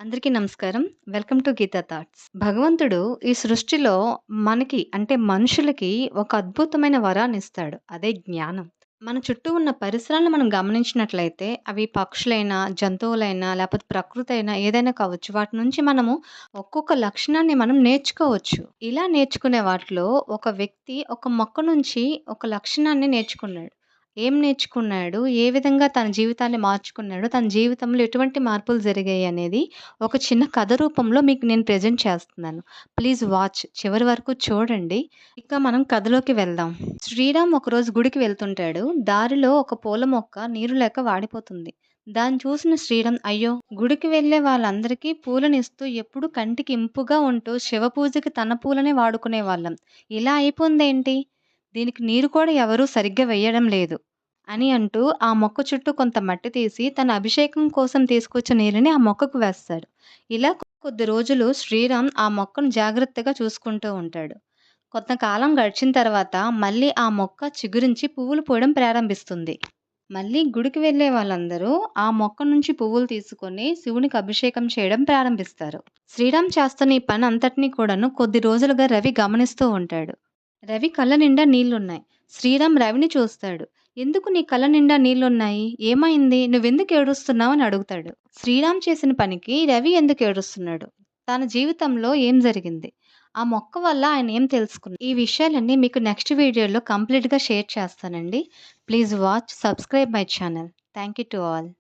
అందరికీ నమస్కారం. Welcome to Geetha thoughts. భగవంతుడు ఈ సృష్టిలో మనకి అంటే మనుషులకి ఒక అద్భుతమైన వరాన్నిస్తాడు. అదే జ్ఞానం. మన చుట్టూ ఉన్న పరిసరాలను మనం గమనించినట్లయితే అవి పక్షులైనా, జంతువులైనా లేపోతే ప్రకృతి అయినా ఏదైనా కావచ్చు. వాటి నుంచి మనము ఒక్కొక్క లక్షణాన్ని మనం నేర్చుకోవచ్చు. ఇలా నేర్చుకునే వాటిలో ఒక వ్యక్తి ఒక మొక్క నుంచి ఒక లక్షణాన్ని నేర్చుకున్నాడు. ఏం నేర్చుకున్నాడు? ఏ విధంగా తన జీవితాన్ని మార్చుకున్నాడు? తన జీవితంలో ఎటువంటి మార్పులు జరిగాయనేది ఒక చిన్న కథ రూపంలో మీకు నేను ప్రెజెంట్ చేస్తున్నాను. Please watch. చివరి వరకు చూడండి. ఇక మనం కథలోకి వెళ్దాం. శ్రీరామ్ ఒకరోజు గుడికి వెళ్తుంటాడు. దారిలో ఒక పూల మొక్క నీరు లేక వాడిపోతుంది. దాన్ని చూసిన శ్రీరామ్, అయ్యో! గుడికి వెళ్ళే వాళ్ళందరికీ పూలనిస్తూ ఎప్పుడు కంటికి ఇంపుగా ఉంటూ శివ పూజకి తన పూలనే వాడుకునేవాళ్ళం. ఇలా అయిపోయిందేంటి? దీనికి నీరు కూడా ఎవరు సరిగ్గా వెయ్యడం లేదు అని అంటూ ఆ మొక్క చుట్టూ కొంత మట్టి తీసి తన అభిషేకం కోసం తీసుకొచ్చిన నీళ్ళని ఆ మొక్కకు వేస్తాడు. ఇలా కొద్ది రోజులు శ్రీరామ్ ఆ మొక్కను జాగ్రత్తగా చూసుకుంటూ ఉంటాడు. కొంతకాలం గడిచిన తర్వాత మళ్ళీ ఆ మొక్క చిగురించి పువ్వులు పూయడం ప్రారంభిస్తుంది. మళ్ళీ గుడికి వెళ్ళే వాళ్ళందరూ ఆ మొక్క నుంచి పువ్వులు తీసుకొని శివునికి అభిషేకం చేయడం ప్రారంభిస్తారు. శ్రీరామ్ చేస్తున్న ఈ పని అంతటినీ కూడాను కొద్ది రోజులుగా రవి గమనిస్తూ ఉంటాడు. రవి కళ్ళ నిండా నీళ్లున్నాయి. శ్రీరామ్ రవిని చూస్తాడు. "ఎందుకు నీ కళ్ళ నిండా నీళ్లున్నాయి? ఏమైంది? నువ్వెందుకు ఏడుస్తున్నావు?" అని అడుగుతాడు. శ్రీరామ్ చేసిన పనికి రవి ఎందుకు ఏడుస్తున్నాడు? తన జీవితంలో ఏం జరిగింది? ఆ మొక్క వల్ల ఆయన ఏం తెలుసుకున్నారు? ఈ విషయాలన్నీ మీకు నెక్స్ట్ వీడియోలో కంప్లీట్‌గా షేర్ చేస్తానండి. Please watch, subscribe my channel. Thank you to all.